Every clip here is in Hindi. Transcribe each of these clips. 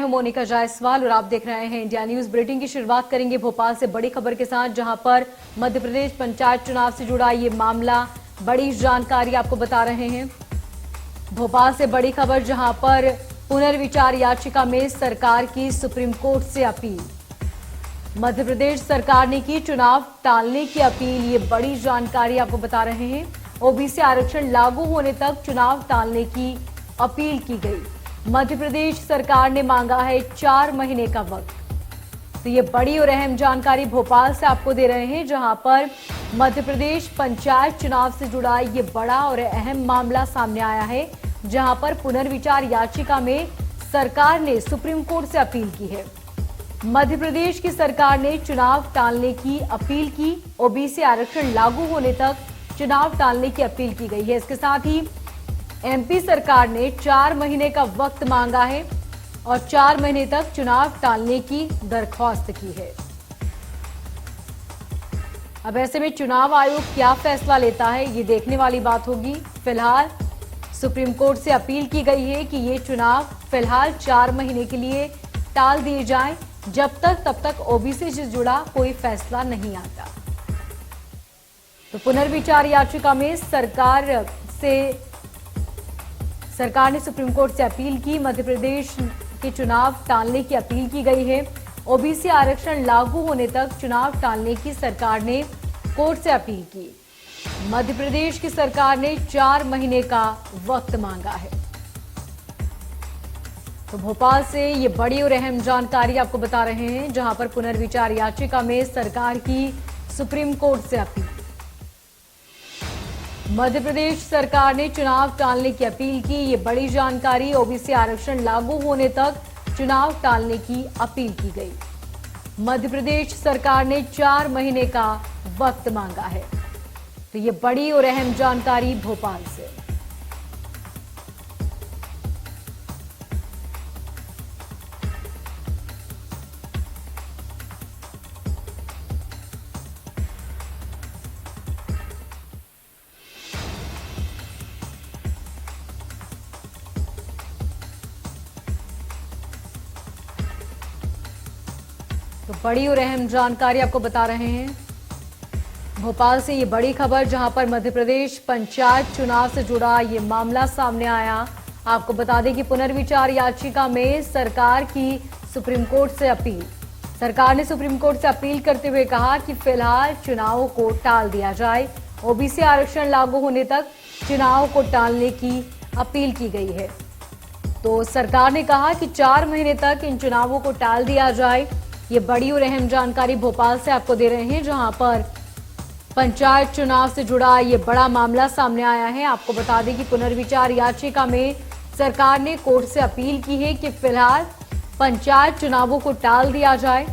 हूं मोनिका जायसवाल और आप देख रहे हैं इंडिया न्यूज। बुलेटिन की शुरुआत करेंगे भोपाल से बड़ी खबर के साथ, जहां पर मध्य प्रदेश पंचायत चुनाव से जुड़ा ये मामला, बड़ी जानकारी आपको बता रहे हैं। भोपाल से बड़ी खबर, जहां पर पुनर्विचार याचिका में सरकार की सुप्रीम कोर्ट से अपील। मध्य प्रदेश सरकार ने की चुनाव टालने की अपील, ये बड़ी जानकारी आपको बता रहे हैं। ओबीसी आरक्षण लागू होने तक चुनाव टालने की अपील की गई। मध्य प्रदेश सरकार ने मांगा है 4 महीने का वक्त। तो ये बड़ी और अहम जानकारी भोपाल से आपको दे रहे हैं, जहां पर मध्य प्रदेश पंचायत चुनाव से जुड़ा ये बड़ा और अहम मामला सामने आया है, जहां पर पुनर्विचार याचिका में सरकार ने सुप्रीम कोर्ट से अपील की है। मध्य प्रदेश की सरकार ने चुनाव टालने की अपील की। ओबीसी आरक्षण लागू होने तक चुनाव टालने की अपील की गई है। इसके साथ ही एमपी सरकार ने 4 महीने का वक्त मांगा है और 4 महीने तक चुनाव टालने की दरख्वास्त की है। अब ऐसे में चुनाव आयोग क्या फैसला लेता है, ये देखने वाली बात होगी। फिलहाल सुप्रीम कोर्ट से अपील की गई है कि ये चुनाव फिलहाल 4 महीने के लिए टाल दिए जाएं, तब तक ओबीसी से जुड़ा कोई फैसला नहीं आता। तो पुनर्विचार याचिका में सरकार ने सुप्रीम कोर्ट से अपील की। मध्य प्रदेश के चुनाव टालने की अपील की गई है। ओबीसी आरक्षण लागू होने तक चुनाव टालने की सरकार ने कोर्ट से अपील की। मध्य प्रदेश की सरकार ने 4 महीने का वक्त मांगा है। तो भोपाल से ये बड़ी और अहम जानकारी आपको बता रहे हैं, जहां पर पुनर्विचार याचिका में सरकार की सुप्रीम कोर्ट से अपील। मध्य प्रदेश सरकार ने चुनाव टालने की अपील की। ये बड़ी जानकारी, ओबीसी आरक्षण लागू होने तक चुनाव टालने की अपील की गई। मध्य प्रदेश सरकार ने 4 महीने का वक्त मांगा है। तो ये बड़ी और अहम जानकारी भोपाल से। तो बड़ी और अहम जानकारी आपको बता रहे हैं भोपाल से। ये बड़ी खबर, जहां पर मध्य प्रदेश पंचायत चुनाव से जुड़ा ये मामला सामने आया। आपको बता दें कि पुनर्विचार याचिका में सरकार की सुप्रीम कोर्ट से अपील। सरकार ने सुप्रीम कोर्ट से अपील करते हुए कहा कि फिलहाल चुनाव को टाल दिया जाए। ओबीसी आरक्षण लागू होने तक चुनाव को टालने की अपील की गई है। तो सरकार ने कहा कि 4 महीने तक इन चुनावों को टाल दिया जाए। ये बड़ी और अहम जानकारी भोपाल से आपको दे रहे हैं, जहां पर पंचायत चुनाव से जुड़ा ये बड़ा मामला सामने आया है। आपको बता दें कि पुनर्विचार याचिका में सरकार ने कोर्ट से अपील की है कि फिलहाल पंचायत चुनावों को टाल दिया जाए,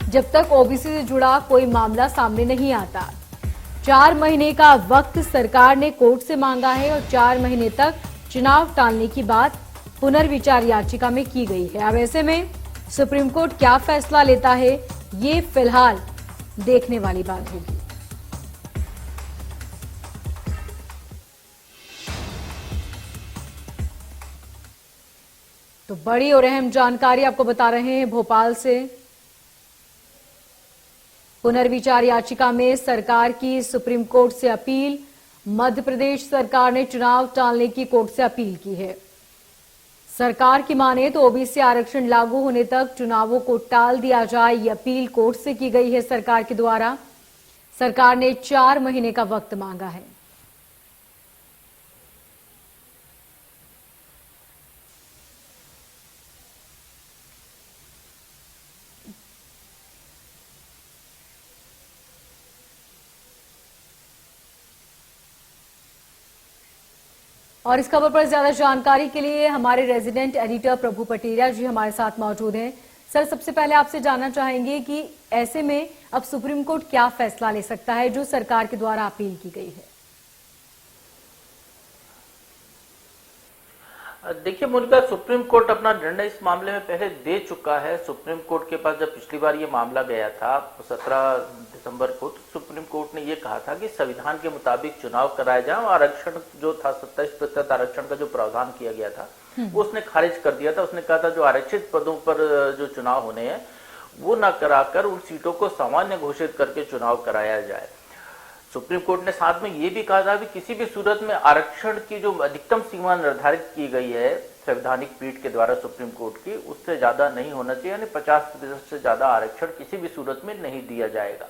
जब तक ओबीसी से जुड़ा कोई मामला सामने नहीं आता। 4 महीने का वक्त सरकार ने कोर्ट से मांगा है और 4 महीने तक चुनाव टालने की बात पुनर्विचार याचिका में की गई है। अब ऐसे में सुप्रीम कोर्ट क्या फैसला लेता है, ये फिलहाल देखने वाली बात होगी। तो बड़ी और अहम जानकारी आपको बता रहे हैं भोपाल से। पुनर्विचार याचिका में सरकार की सुप्रीम कोर्ट से अपील। मध्य प्रदेश सरकार ने चुनाव टालने की कोर्ट से अपील की है। सरकार की माने तो ओबीसी आरक्षण लागू होने तक चुनावों को टाल दिया जाए। ये अपील कोर्ट से की गई है सरकार के द्वारा। सरकार ने 4 महीने का वक्त मांगा है। और इस खबर पर ज्यादा जानकारी के लिए हमारे रेजिडेंट एडिटर प्रभु पटेरिया जी हमारे साथ मौजूद हैं। सर, सबसे पहले आपसे जानना चाहेंगे कि ऐसे में अब सुप्रीम कोर्ट क्या फैसला ले सकता है जो सरकार के द्वारा अपील की गई है। देखिए मोनिका, सुप्रीम कोर्ट अपना निर्णय इस मामले में पहले दे चुका है। सुप्रीम कोर्ट के पास जब पिछली बार ये मामला गया था 17 दिसंबर को, तो सुप्रीम कोर्ट ने ये कहा था कि संविधान के मुताबिक चुनाव कराया जाए। आरक्षण जो था 27% आरक्षण का जो प्रावधान किया गया था वो उसने खारिज कर दिया था। उसने कहा था जो आरक्षित पदों पर जो चुनाव होने हैं वो न कराकर उन सीटों को सामान्य घोषित करके चुनाव कराया जाए। सुप्रीम कोर्ट ने साथ में ये भी कहा था कि किसी भी सूरत में आरक्षण की जो अधिकतम सीमा निर्धारित की गई है संवैधानिक पीठ के द्वारा सुप्रीम कोर्ट की, उससे ज्यादा नहीं होना चाहिए, यानी 50% से ज्यादा आरक्षण किसी भी सूरत में नहीं दिया जाएगा।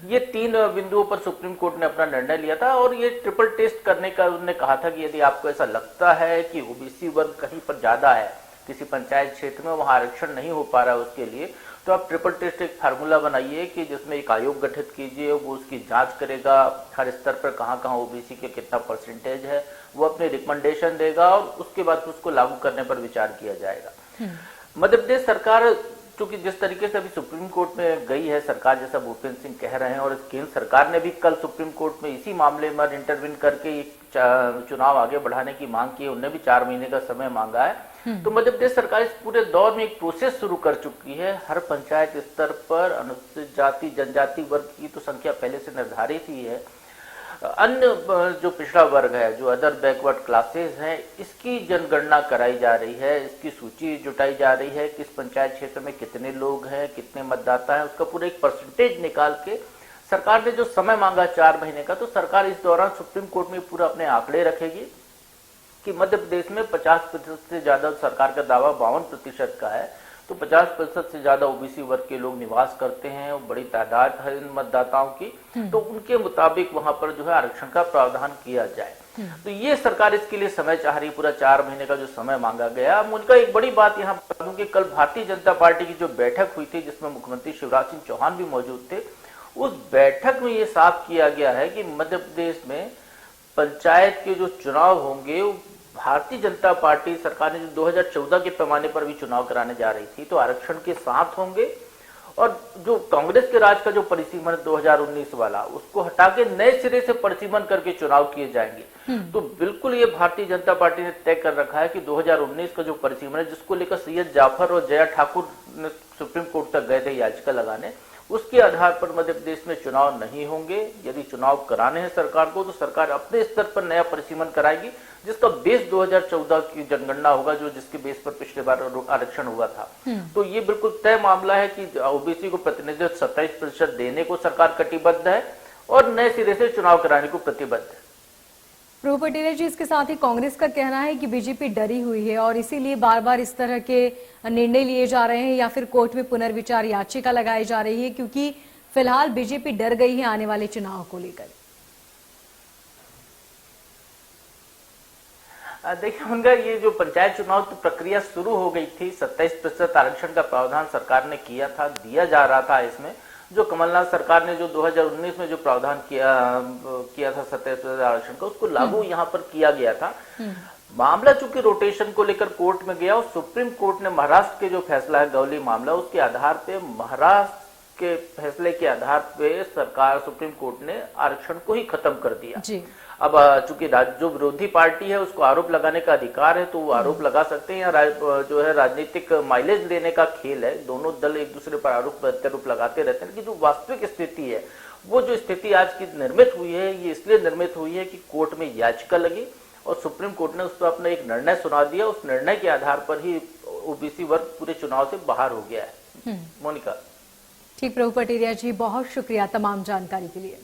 ये 3 बिंदुओं पर सुप्रीम कोर्ट ने अपना निर्णय लिया था और ये ट्रिपल टेस्ट करने का उन्होंने कहा था कि यदि आपको ऐसा लगता है कि ओबीसी वर्ग कहीं पर ज्यादा है, किसी पंचायत क्षेत्र में वहां आरक्षण नहीं हो पा रहा है उसके लिए, तो आप ट्रिपल टेस्ट एक फार्मूला बनाइए कि जिसमें एक आयोग गठित कीजिए, वो उसकी जांच करेगा हर स्तर पर कहां कहां ओबीसी के कितना परसेंटेज है, वो अपने रिकमेंडेशन देगा और उसके बाद उसको लागू करने पर विचार किया जाएगा। मध्य प्रदेश सरकार चूंकि जिस तरीके से अभी सुप्रीम कोर्ट में गई है सरकार, जैसा भूपेंद्र सिंह कह रहे हैं, और केंद्र सरकार ने भी कल सुप्रीम कोर्ट में इसी मामले में इंटरवीन करके चुनाव आगे बढ़ाने की मांग की है, उन्हें भी 4 महीने का समय मांगा है। तो मध्य प्रदेश सरकार इस पूरे दौर में एक प्रोसेस शुरू कर चुकी है। हर पंचायत स्तर पर अनुसूचित जाति जनजाति वर्ग की तो संख्या पहले से निर्धारित ही है, अन्य जो पिछड़ा वर्ग है, जो अदर बैकवर्ड क्लासेस हैं, इसकी जनगणना कराई जा रही है, इसकी सूची जुटाई जा रही है, किस पंचायत क्षेत्र में कितने लोग हैं, कितने मतदाता हैं, उसका पूरा एक परसेंटेज निकाल के सरकार ने जो समय मांगा 4 महीने का, तो सरकार इस दौरान सुप्रीम कोर्ट में पूरा अपने आंकड़े रखेगी कि मध्य प्रदेश में 50% से ज्यादा, सरकार का दावा 52% का है, तो 50% से ज्यादा ओबीसी वर्ग के लोग निवास करते हैं, बड़ी तादाद है इन मतदाताओं की, तो उनके मुताबिक वहां पर जो है आरक्षण का प्रावधान किया जाए। तो ये सरकार इसके लिए समय चाह रही, पूरा 4 महीने का जो समय मांगा गया। उनका एक बड़ी बात यहाँ बता दूं कि कल भारतीय जनता पार्टी की जो बैठक हुई थी जिसमें मुख्यमंत्री शिवराज सिंह चौहान भी मौजूद थे, उस बैठक में ये साफ किया गया है कि मध्य प्रदेश में पंचायत के जो चुनाव होंगे, भारतीय जनता पार्टी सरकार ने जो 2014 के पैमाने पर भी चुनाव कराने जा रही थी, तो आरक्षण के साथ होंगे, और जो कांग्रेस के राज का जो परिसीमन 2019 वाला, उसको हटा के नए सिरे से परिसीमन करके चुनाव किए जाएंगे। तो बिल्कुल ये भारतीय जनता पार्टी ने तय कर रखा है कि 2019 का जो परिसीमन है, जिसको लेकर सैयद जाफर और जया ठाकुर ने सुप्रीम कोर्ट तक गए थे याचिका लगाने, उसके आधार पर मध्य प्रदेश में चुनाव नहीं होंगे। यदि चुनाव कराने हैं सरकार को, तो सरकार अपने स्तर पर नया परिसीमन कराएगी, जिसका बेस 2014 की जनगणना होगा, जो जिसके बेस पर पिछले बार आरक्षण हुआ था। तो ये बिल्कुल तय मामला है कि ओबीसी को प्रतिनिधित्व 27% देने को सरकार कटिबद्ध है और नए सिरे से चुनाव कराने को प्रतिबद्ध है। प्रभु पटेल जी, इसके साथ ही कांग्रेस का कहना है कि बीजेपी डरी हुई है और इसीलिए बार बार इस तरह के निर्णय लिए जा रहे हैं या फिर कोर्ट में पुनर्विचार याचिका लगाई जा रही है, क्योंकि फिलहाल बीजेपी डर गई है आने वाले चुनाव को लेकर। देखिए उनका ये जो पंचायत चुनाव की प्रक्रिया शुरू हो गई थी, 27% आरक्षण का प्रावधान सरकार ने किया था, दिया जा रहा था। इसमें जो कमलनाथ सरकार ने जो 2019 में जो प्रावधान किया था 27% आरक्षण का, उसको लागू यहाँ पर किया गया था। मामला चूंकि रोटेशन को लेकर कोर्ट में गया और सुप्रीम कोर्ट ने महाराष्ट्र के जो फैसला है गौली मामला, उसके आधार पे, महाराष्ट्र के फैसले के आधार पे सरकार, सुप्रीम कोर्ट ने आरक्षण को ही खत्म कर दिया। अब चूंकि जो विरोधी पार्टी है उसको आरोप लगाने का अधिकार है, तो वो आरोप लगा सकते हैं, या जो है राजनीतिक माइलेज लेने का खेल है, दोनों दल एक दूसरे पर आरोप प्रत्यारोप लगाते रहते हैं। लेकिन जो वास्तविक स्थिति है, वो जो स्थिति आज की निर्मित हुई है, ये इसलिए निर्मित हुई है कि कोर्ट में याचिका लगी और सुप्रीम कोर्ट ने उस पर अपना एक निर्णय सुना दिया। उस निर्णय के आधार पर ही ओबीसी वर्ग पूरे चुनाव से बाहर हो गया है। मोनिका। ठीक, प्रभु पटेरिया जी, बहुत शुक्रिया तमाम जानकारी के लिए।